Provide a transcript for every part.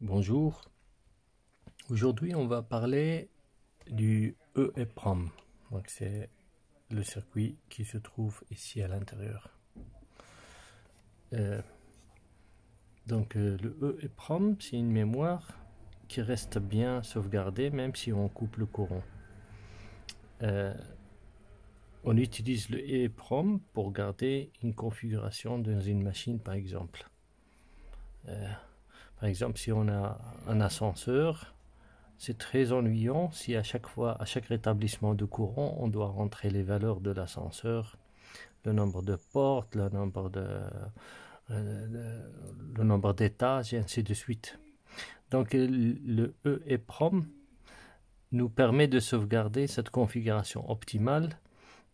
Bonjour, aujourd'hui on va parler du EEPROM, donc c'est le circuit qui se trouve ici à l'intérieur. Le EEPROM, c'est une mémoire qui reste bien sauvegardée même si on coupe le courant. On utilise le EEPROM pour garder une configuration dans une machine par exemple. Par exemple, si on a un ascenseur, c'est très ennuyant si à chaque rétablissement de courant, on doit rentrer les valeurs de l'ascenseur, le nombre de portes, le nombre d'étages et ainsi de suite. Donc le EEPROM nous permet de sauvegarder cette configuration optimale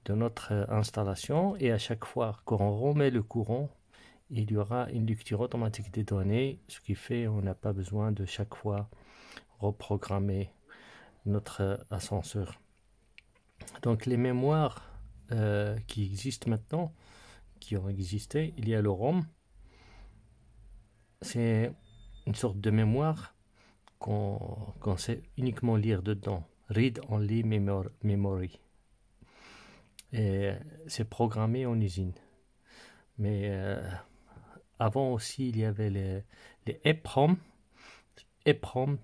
de notre installation, et à chaque fois qu'on remet le courant, il y aura une lecture automatique des données, ce qui fait qu'on n'a pas besoin de chaque fois reprogrammer notre ascenseur. Donc les mémoires qui existent maintenant, qui ont existé, il y a le ROM. C'est une sorte de mémoire qu'on sait uniquement lire dedans. Read Only Memory. Et c'est programmé en usine. Mais avant aussi, il y avait les EPROM. EPROM,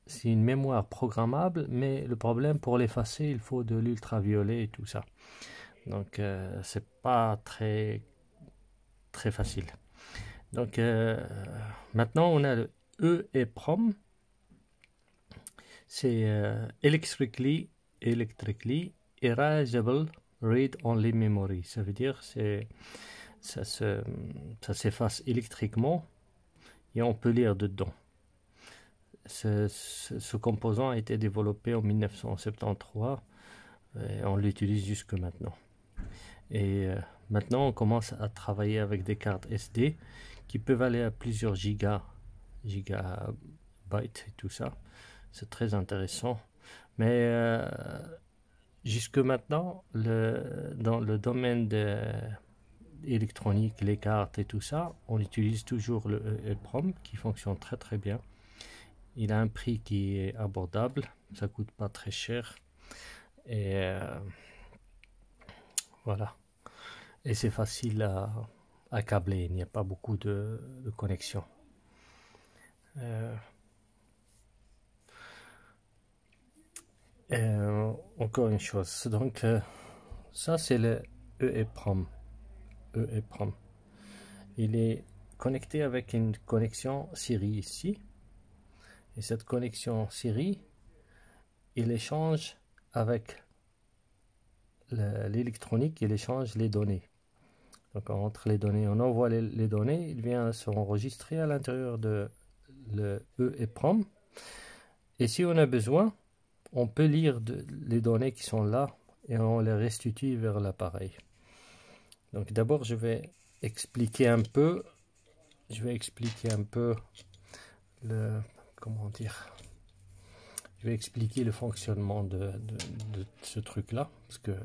c'est une mémoire programmable, mais le problème, pour l'effacer, il faut de l'ultraviolet et tout ça. Donc c'est pas très facile. Donc maintenant on a le EEPROM. C'est Electrically Erasable Read Only Memory. Ça veut dire ça s'efface électriquement et on peut lire dedans. Ce composant a été développé en 1973 et on l'utilise jusque maintenant. Et maintenant on commence à travailler avec des cartes SD qui peuvent aller à plusieurs gigabytes et tout ça. C'est très intéressant. Mais jusque maintenant, dans le domaine de électronique, les cartes et tout ça, on utilise toujours le EEPROM qui fonctionne très très bien. Il a un prix qui est abordable, ça coûte pas très cher. Et voilà. Et c'est facile à câbler, il n'y a pas beaucoup de connexions. Encore une chose, donc ça c'est le EEPROM. Il est connecté avec une connexion Siri ici, et cette connexion Siri, il échange avec l'électronique, il échange les données. Donc on rentre les données, on envoie les données, il vient s'enregistrer à l'intérieur de le EEPROM, et si on a besoin, on peut lire les données qui sont là et on les restitue vers l'appareil. Donc d'abord je vais expliquer un peu comment dire, je vais expliquer le fonctionnement de ce truc là, parce que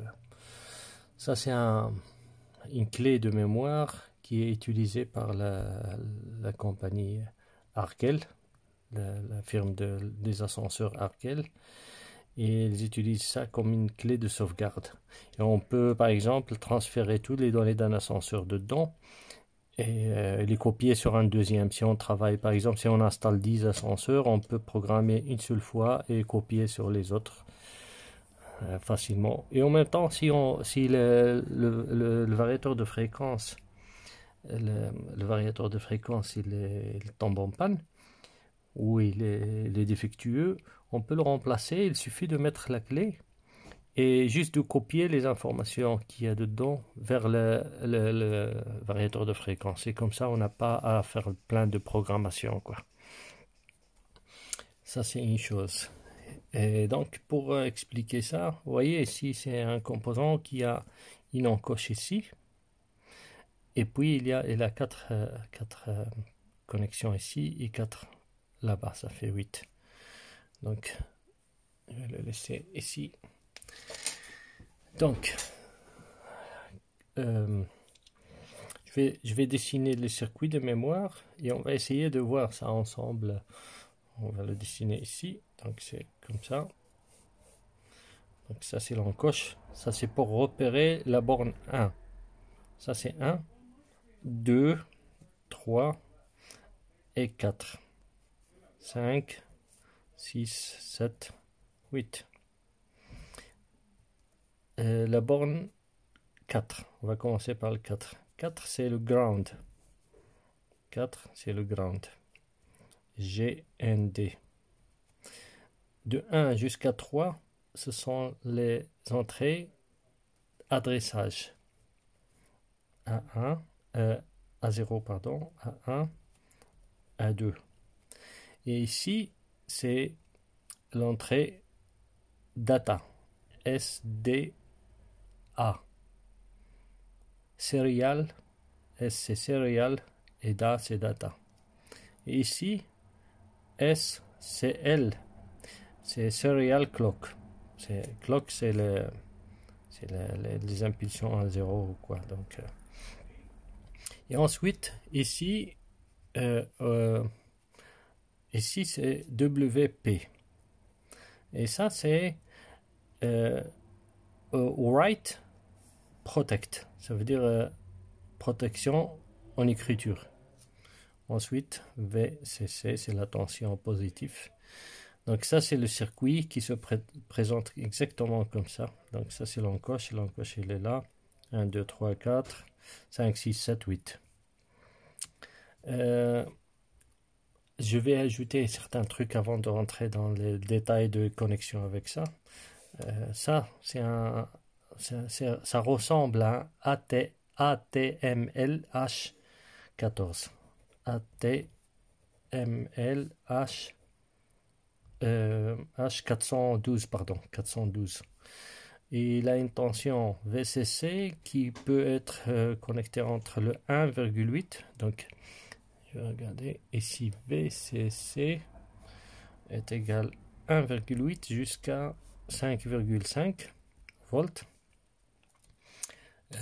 ça c'est une clé de mémoire qui est utilisée par la compagnie Arkel, la firme des ascenseurs Arkel, et ils utilisent ça comme une clé de sauvegarde. Et on peut par exemple transférer toutes les données d'un ascenseur dedans et les copier sur un deuxième. Si on travaille, par exemple, si on installe 10 ascenseurs, on peut programmer une seule fois et copier sur les autres facilement. Et en même temps, si le variateur de fréquence il tombe en panne ou il est défectueux, on peut le remplacer. Il suffit de mettre la clé et juste de copier les informations qu'il y a dedans vers le variateur de fréquence. Et comme ça, on n'a pas à faire plein de programmation, quoi. Ça, c'est une chose. Et donc, pour expliquer ça, vous voyez ici, c'est un composant qui a une encoche ici. Et puis, il a 4 connexions ici et 4 là-bas. Ça fait 8. Donc, je vais le laisser ici. Donc, je vais dessiner le circuit de mémoire et on va essayer de voir ça ensemble On va le dessiner ici. Donc c'est comme ça. Donc ça c'est l'encoche. Ça c'est pour repérer la borne 1. Ça c'est 1, 2, 3 et 4. 5, 6, 7, 8. La borne 4. On va commencer par le 4. 4 c'est le ground. 4 c'est le ground. GND. De 1 jusqu'à 3, ce sont les entrées adressage. A1, A0, pardon, A1, A2. Et ici, c'est l'entrée data, SDA. Serial, S c'est serial et DA c'est data. Et ici, S c'est L, c'est serial clock. Clock c'est les impulsions à 0 ou quoi. Donc, et ensuite, ici c'est WP. Et ça c'est write protect. Ça veut dire protection en écriture. Ensuite, VCC, c'est la tension positive. Donc ça, c'est le circuit qui se présente exactement comme ça. Donc ça, c'est l'encoche. L'encoche, il est là. 1, 2, 3, 4, 5, 6, 7, 8. Je vais ajouter certains trucs avant de rentrer dans les détails de connexion avec ça. Ça ressemble à ATMLH14. ATMLH H412, pardon, 412. Et il a une tension VCC qui peut être connectée entre le 1,8. Donc, je vais regarder ici, VCC est égal 1,8 jusqu'à 5,5 volts.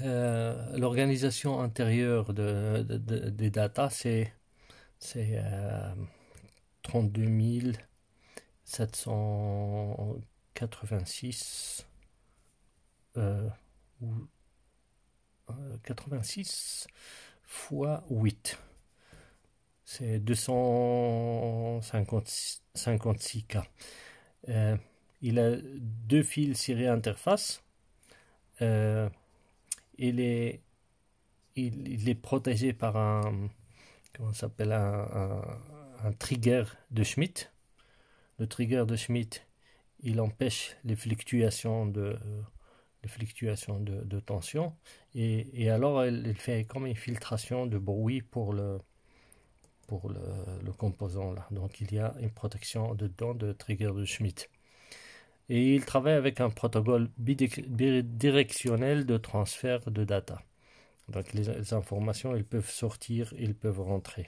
L'organisation intérieure des data, c'est 32 786 86 fois 8. C'est 256K. Il a deux fils série interface. Il est protégé par un trigger de Schmitt. Le trigger de Schmitt, il empêche les fluctuations de tension et alors il fait comme une filtration de bruit pour le composant là. Donc il y a une protection dedans de trigger de Schmitt. Et il travaille avec un protocole bidirectionnel de transfert de data. Donc les informations, elles peuvent sortir, elles peuvent rentrer.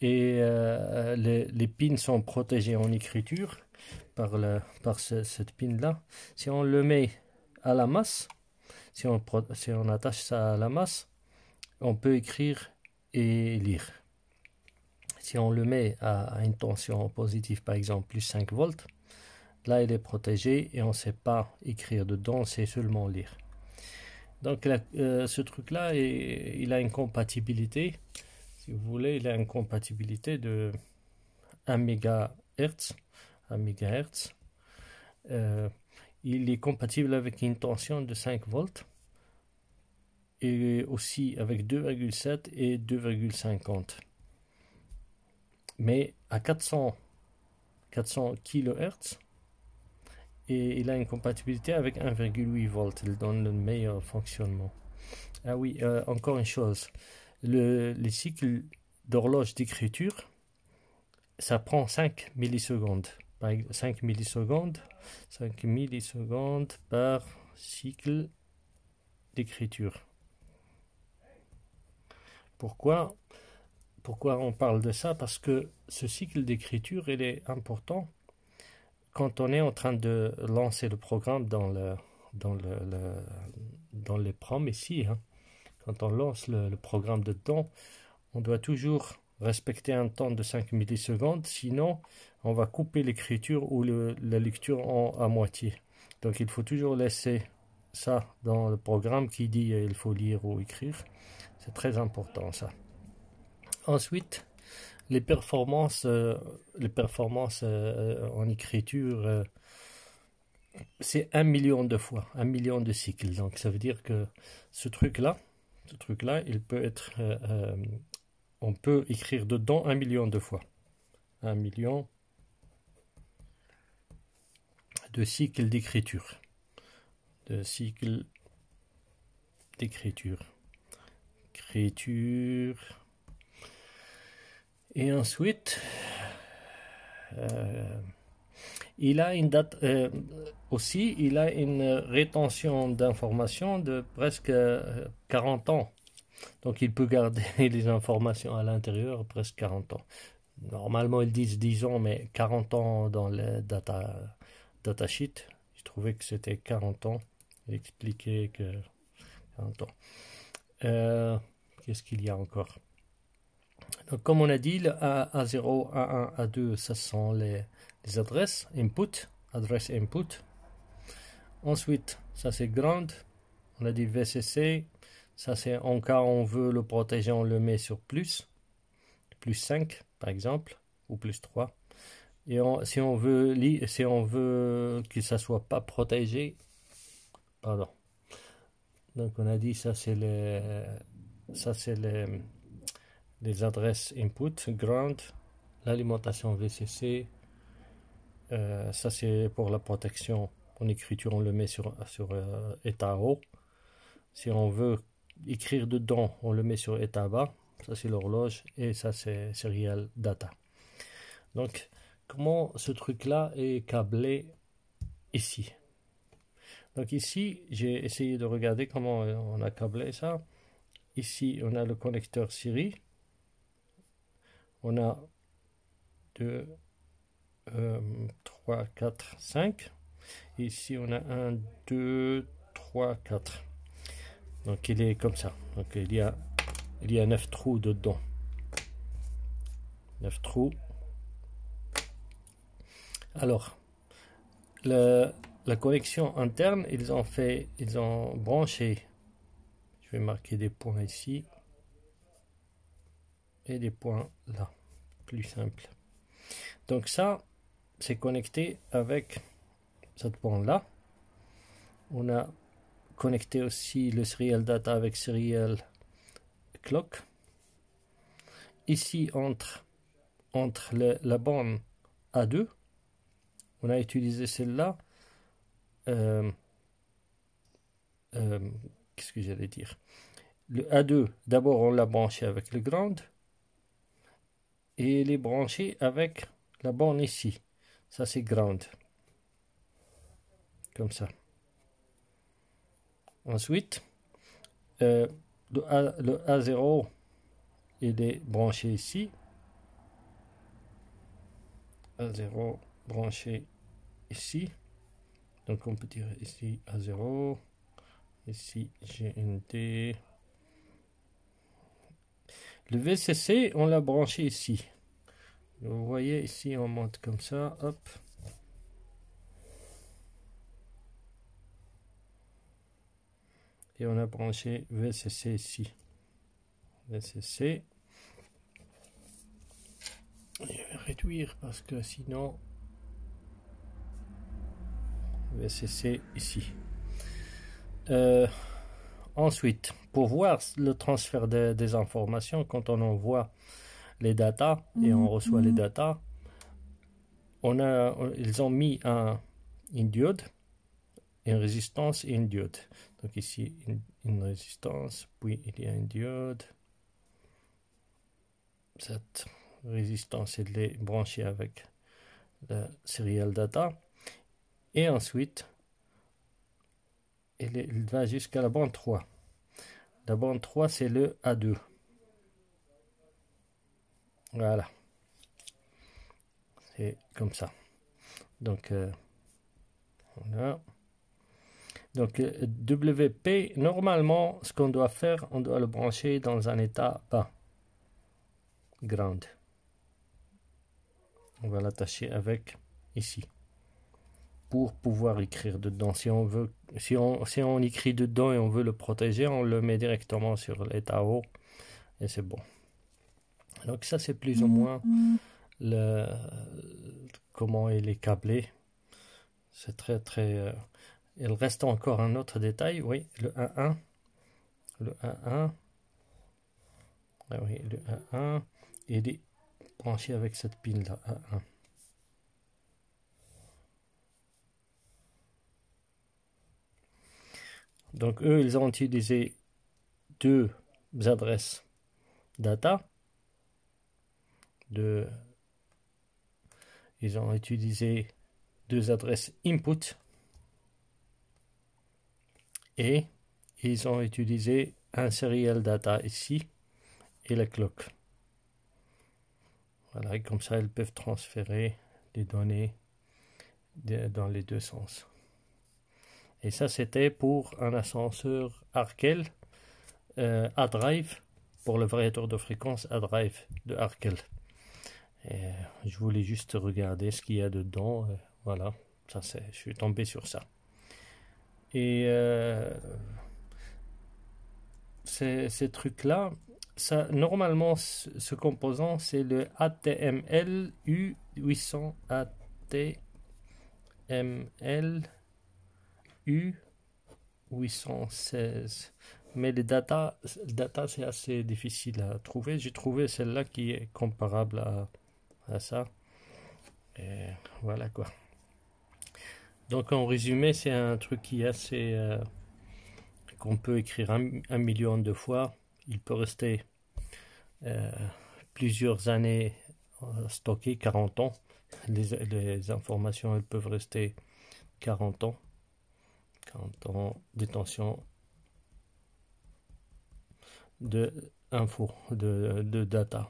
Et les pins sont protégés en écriture par cette pin là. Si on le met à la masse, si on attache ça à la masse, on peut écrire et lire. Si on le met à une tension positive, par exemple plus 5 volts, là il est protégé et on ne sait pas écrire dedans, c'est seulement lire. Donc ce truc là, il a une compatibilité. Si vous voulez, il a une compatibilité de 1 MHz. Il est compatible avec une tension de 5 volts et aussi avec 2,7 et 2,50. Mais à 400 kHz, et il a une compatibilité avec 1,8 volts. Il donne le meilleur fonctionnement. Ah oui, encore une chose. Les cycles d'horloge d'écriture, ça prend 5 millisecondes. 5 millisecondes par cycle d'écriture. Pourquoi on parle de ça? Parce que ce cycle d'écriture, il est important quand on est en train de lancer le programme dans les proms ici. Hein. Quand on lance le programme dedans, on doit toujours respecter un temps de 5 millisecondes, sinon on va couper l'écriture ou la lecture à moitié. Donc il faut toujours laisser ça dans le programme qui dit il faut lire ou écrire. C'est très important ça. Ensuite, les performances en écriture, c'est 1 million de fois, 1 million de cycles. Donc ça veut dire que ce truc-là, il peut être, on peut écrire dedans 1 million de fois. 1 million de cycles d'écriture. Et ensuite, il a une date aussi, il a une rétention d'informations de presque 40 ans. Donc il peut garder les informations à l'intérieur presque 40 ans. Normalement ils disent 10 ans, mais 40 ans dans le datasheet. Je trouvais que c'était 40 ans. Il expliquait que 40 ans. Qu'est-ce qu'il y a encore? Donc, comme on a dit, le A0, A1, A2, ça sont les adresses input, adresse input. Ensuite, ça c'est ground. On a dit VCC. Ça c'est en cas où on veut le protéger, on le met sur plus 5 par exemple, ou plus 3. Et si on veut que ça soit pas protégé, pardon. Donc on a dit ça c'est les adresses input, ground, l'alimentation VCC, ça c'est pour la protection. En écriture, on le met sur état haut. Si on veut écrire dedans, on le met sur état bas. Ça c'est l'horloge et ça c'est serial data. Donc comment ce truc là est câblé ici? Donc ici j'ai essayé de regarder comment on a câblé ça. Ici on a le connecteur Siri. On a 2, 3, 4, 5. Ici on a 1, 2, 3, 4. Donc il est comme ça. Donc il y a 9 trous dedans. 9 trous. Alors, la connexion interne, ils ont branché. Je vais marquer des points ici. Et des points là. Plus simple. Donc ça, c'est connecté avec cette point là. On a connecté aussi le serial data avec serial clock. Ici, entre la borne A2, on a utilisé celle-là. Qu'est-ce que j'allais dire? Le A2, d'abord on l'a branché avec le ground. Et il est branché avec la borne ici. Ça c'est ground. Comme ça. Ensuite, le A0, il est branché ici. A0 branché ici. Donc on peut dire ici A0. Ici GND. Le VCC, on l'a branché ici. Vous voyez ici, on monte comme ça. Hop. Et on a branché VCC ici. VCC. Je vais réduire parce que sinon VCC ici. Ensuite, pour voir le transfert des informations, quand on envoie les datas et on reçoit les datas, ils ont mis une diode, une résistance et une diode. Donc ici une résistance, puis il y a une diode. Cette résistance elle est branchée avec le serial data. Et ensuite, il va jusqu'à la bande 3. La bande 3, c'est le A2. Voilà. C'est comme ça. Donc, voilà. Donc, WP, normalement, ce qu'on doit faire, on doit le brancher dans un état bas. ground. On va l'attacher avec ici pour pouvoir écrire dedans. Si on veut, si on écrit dedans et on veut le protéger, on le met directement sur l'état haut et c'est bon. Donc ça c'est plus ou moins comment il est câblé. C'est très il reste encore un autre détail, oui, le 1.1. Le 1.1. Ah oui, le 1.1. Il est branché avec cette pin là, 1.1. Donc eux, ils ont utilisé deux adresses data. Ils ont utilisé deux adresses input. Et ils ont utilisé un serial data ici et la clock. Voilà, et comme ça, ils peuvent transférer les données dans les deux sens. Et ça, c'était pour un ascenseur Arkel A-Drive, pour le variateur de fréquence A-Drive de Arkel. Et je voulais juste regarder ce qu'il y a dedans. Voilà, ça je suis tombé sur ça. Et ces trucs-là, ça, normalement, ce composant, c'est le ATML U800 ATML U816. Mais les data c'est assez difficile à trouver. J'ai trouvé celle-là qui est comparable à ça. Et voilà quoi. Donc en résumé, c'est un truc qui est assez... qu'on peut écrire un million de fois. Il peut rester plusieurs années stocké, 40 ans. Les informations, elles peuvent rester 40 ans. 40 ans détention de info, de data.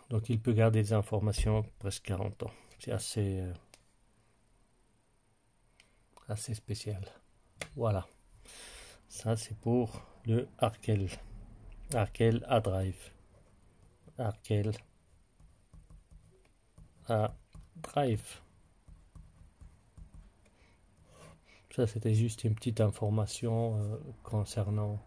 Donc il peut garder des informations presque 40 ans. C'est assez spécial. Voilà. Ça c'est pour le Arkel A-Drive. Arkel A-Drive. Ça c'était juste une petite information concernant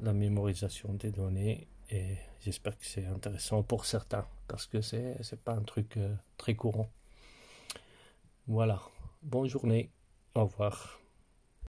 la mémorisation des données et j'espère que c'est intéressant pour certains parce que c'est pas un truc très courant. Voilà, bonne journée, au revoir.